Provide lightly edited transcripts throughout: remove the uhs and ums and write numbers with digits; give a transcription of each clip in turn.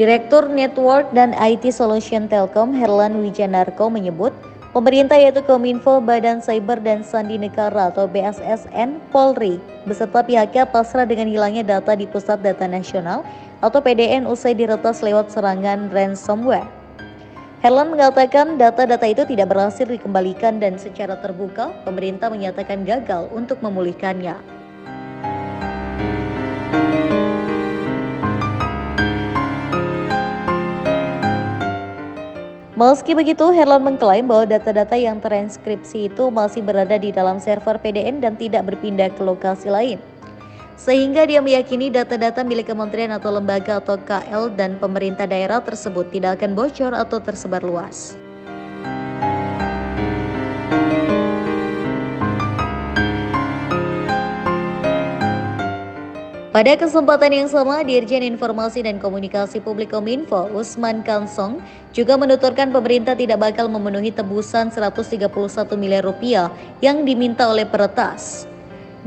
Direktur Network dan IT Solution Telkom Herlan Wijanarko menyebut, pemerintah yaitu Kominfo, Badan Cyber dan Sandi Negara atau BSSN, Polri, beserta pihaknya pasrah dengan hilangnya data di Pusat Data Nasional atau PDN usai diretas lewat serangan ransomware. Herlan mengatakan data-data itu tidak berhasil dikembalikan dan secara terbuka, pemerintah menyatakan gagal untuk memulihkannya. Meski begitu, Herlan mengklaim bahwa data-data yang terenskripsi itu masih berada di dalam server PDN dan tidak berpindah ke lokasi lain. Sehingga dia meyakini data-data milik kementerian atau lembaga atau KL dan pemerintah daerah tersebut tidak akan bocor atau tersebar luas. Pada kesempatan yang sama, Dirjen Informasi dan Komunikasi Publik Kominfo, Usman Kansong, juga menuturkan pemerintah tidak bakal memenuhi tebusan 131 miliar rupiah yang diminta oleh peretas.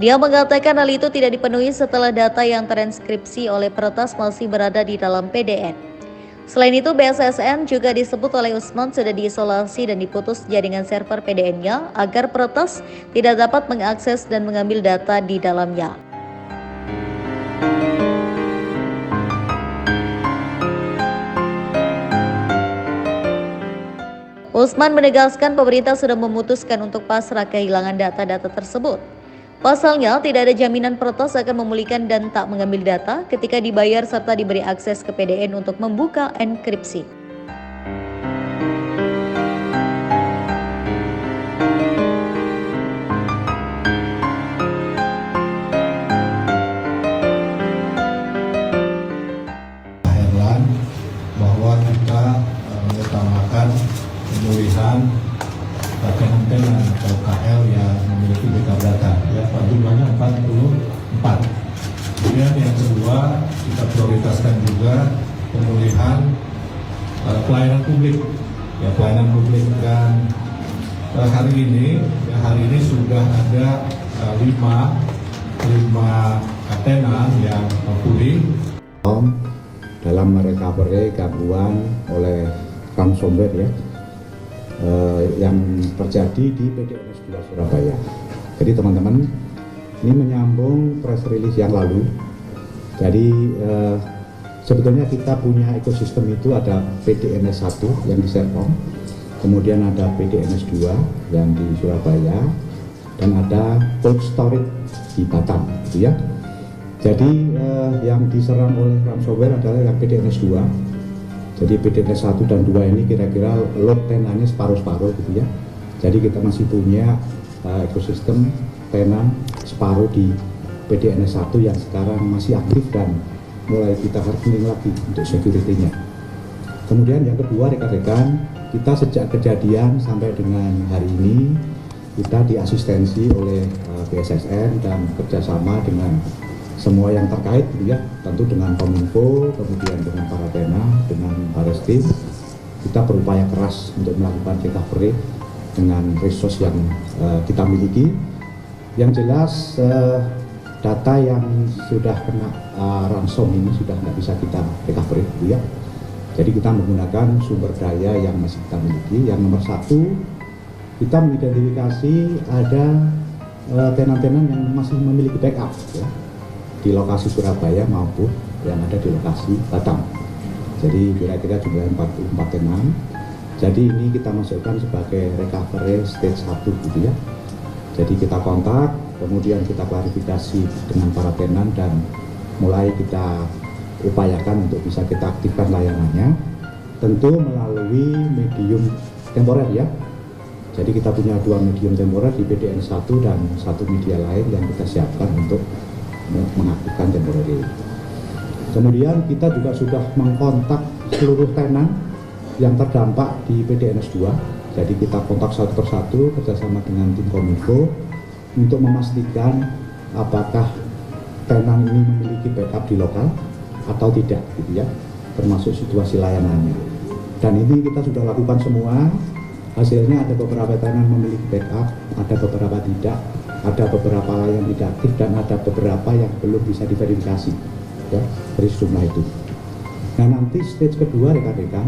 Dia mengatakan hal itu tidak dipenuhi setelah data yang terenskripsi oleh peretas masih berada di dalam PDN. Selain itu, BSSN juga disebut oleh Usman sudah diisolasi dan diputus jaringan server PDN-nya agar peretas tidak dapat mengakses dan mengambil data di dalamnya. Usman menegaskan pemerintah sudah memutuskan untuk pasrah kehilangan data-data tersebut. Pasalnya, tidak ada jaminan peretas akan memulihkan dan tak mengambil data ketika dibayar serta diberi akses ke PDN untuk membuka enkripsi. Herlan, bahwa kita mengutamakan pemulihan tenan-tenan atau KL yang memiliki backup data, ya, jumlahnya 44. Kemudian yang kedua, kita prioritaskan juga pemulihan pelayanan publik, ya, pelayanan publik. Dan hari ini sudah ada 5 tenan yang pulih dalam merecovery gangguan oleh ransomware, ya, yang terjadi di PDNS 2 Surabaya. Jadi teman-teman, ini menyambung press release yang lalu. Jadi sebetulnya kita punya ekosistem itu ada PDNS 1 yang di Serpong, kemudian ada PDNS 2 yang di Surabaya, dan ada cold storage di Batam, gitu ya. Jadi yang diserang oleh ransomware adalah yang PDNS 2. Jadi PDNS 1 dan 2 ini kira-kira load tenannya separuh-separuh, gitu ya. Jadi kita masih punya ekosistem tenan separuh di PDNS 1 yang sekarang masih aktif dan mulai kita hardening lagi untuk security-nya. Kemudian yang kedua, rekan-rekan, kita sejak kejadian sampai dengan hari ini kita diasistensi oleh BSSN dan kerjasama dengan semua yang terkait, gitu ya, tentu dengan Kominfo, kemudian dengan para tena, dengan Bareskrim. Kita berupaya keras untuk melakukan recovery dengan resource yang kita miliki. Yang jelas data yang sudah kena ransom ini sudah nggak bisa kita recovery, gitu ya. Jadi kita menggunakan sumber daya yang masih kita miliki. Yang nomor satu, kita mengidentifikasi ada tenan-tenan yang masih memiliki backup, ya, di lokasi Surabaya maupun yang ada di lokasi Batam. Jadi kira-kira jumlah 44 tenan. Jadi ini kita masukkan sebagai recovery stage 1, gitu ya. Jadi kita kontak, kemudian kita klarifikasi dengan para tenan dan mulai kita upayakan untuk bisa kita aktifkan layanannya, tentu melalui medium temporer, ya. Jadi kita punya 2 medium temporer di PDN 1 dan 1 media lain yang kita siapkan untuk mengaktifkan temporary. Kemudian kita juga sudah mengkontak seluruh tenan yang terdampak di PDNS 2. Jadi kita kontak satu persatu kerjasama dengan tim Kominfo untuk memastikan apakah tenan ini memiliki backup di lokal atau tidak, gitu ya, termasuk situasi layanannya. Dan ini kita sudah lakukan semua. Hasilnya ada beberapa tenan memiliki backup, ada beberapa tidak, ada beberapa yang tidak aktif, dan ada beberapa yang belum bisa diverifikasi, ya, dari sejumlah itu. Nah nanti stage kedua rekan-rekan,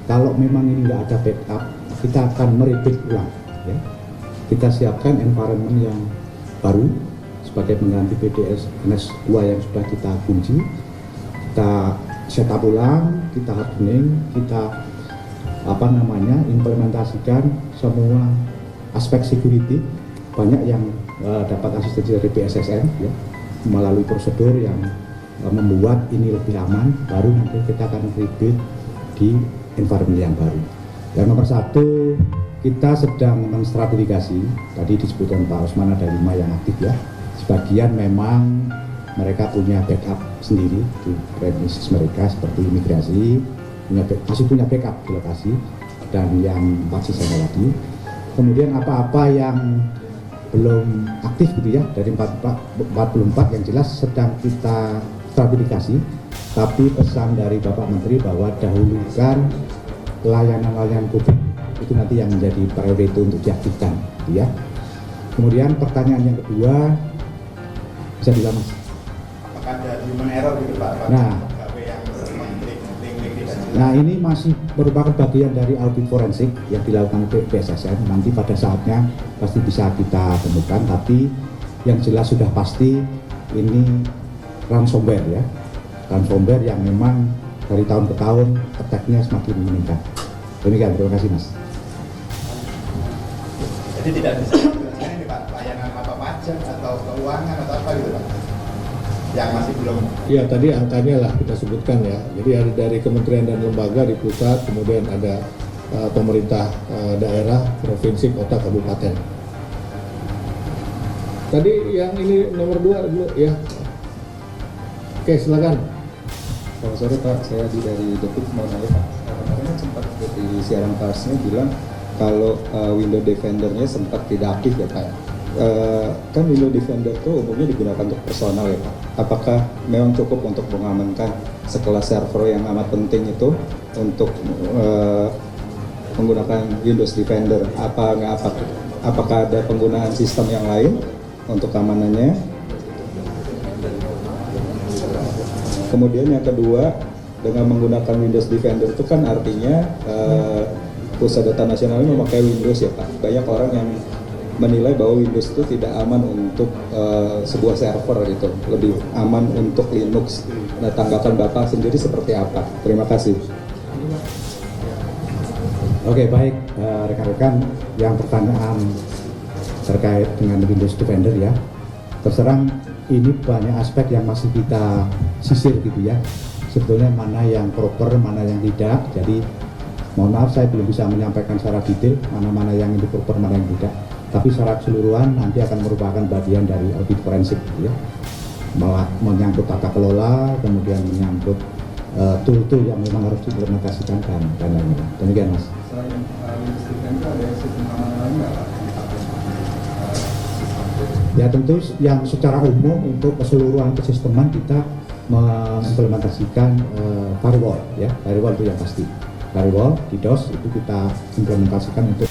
kalau memang ini nggak ada backup, kita akan merepeat ulang. Ya. Kita siapkan environment yang baru sebagai pengganti PDS-NS 2 yang sudah kita kunci. Kita setup ulang, kita hardening, kita implementasikan semua aspek security. Banyak yang dapat asistensi dari BSSN ya, melalui prosedur yang membuat ini lebih aman. Baru nanti kita akan repeat di environment yang baru. Yang nomor satu, kita sedang menstratifikasi. Tadi disebutkan Pak Osman ada 5 yang aktif ya. Sebagian memang mereka punya backup sendiri di premises mereka seperti imigrasi, masih punya backup di lokasi, dan yang 4 sisanya lagi. Kemudian apa-apa yang belum aktif gitu ya, dari 44 yang jelas sedang kita stratifikasi. Tapi pesan dari Bapak Menteri bahwa dahulukan layanan-layanan publik itu nanti yang menjadi prioritas untuk diaktifkan gitu ya. Kemudian pertanyaan yang kedua, bisa diulang Mas? Apakah ada human error gitu Pak? Nah ini masih merupakan bagian dari audit forensik yang dilakukan oleh BSSN. Nanti pada saatnya pasti bisa kita temukan, tapi yang jelas sudah pasti ini ransomware ya. Ransomware yang memang dari tahun ke tahun attack-nya semakin meningkat. Demikian, terima kasih Mas. Jadi tidak bisa dijelaskan ini Pak, layanan apa pajak atau keuangan atau apa gitu Pak? Yang masih belum. Ya tadi angkanya lah kita sebutkan ya. Jadi ada dari kementerian dan lembaga di pusat, kemudian ada pemerintah daerah, provinsi, kota, kabupaten. Tadi yang ini nomor 2 dulu ya. Oke, silakan. Selamat sore Pak, saya dari Depok mau nanya Pak. Kemarin sempat di siaran persnya bilang kalau Windows Defender-nya sempat tidak aktif ya Pak. Kan Windows Defender itu umumnya digunakan untuk personal ya Pak. Apakah memang cukup untuk mengamankan sekelas server yang amat penting itu untuk menggunakan Windows Defender? Apakah ada penggunaan sistem yang lain untuk keamanannya? Kemudian yang kedua, dengan menggunakan Windows Defender itu kan artinya Pusat Data Nasional ini memakai Windows ya Pak. Banyak orang yang menilai bahwa Windows itu tidak aman untuk sebuah server gitu, lebih aman untuk Linux. Nah, tanggapan Bapak sendiri seperti apa? Terima kasih. Oke, baik rekan-rekan, yang pertanyaan terkait dengan Windows Defender ya. Terserang ini banyak aspek yang masih kita sisir gitu ya. Sebetulnya mana yang proper, mana yang tidak. Jadi mohon maaf saya belum bisa menyampaikan secara detail mana-mana yang itu proper, mana yang tidak. Tapi secara keseluruhan nanti akan merupakan bagian dari audit forensik gitu ya. Menyangkut tata kelola, kemudian menyangkut tool-tool yang memang harus diimplementasikan dan lain-lain. Demikian Mas. Selain Windows Defender ada sistem keamanan lain nggak Pak? Ya tentu yang secara umum untuk keseluruhan kesisteman kita mengimplementasikan firewall ya, firewall itu yang pasti. Firewall di DOS itu kita implementasikan untuk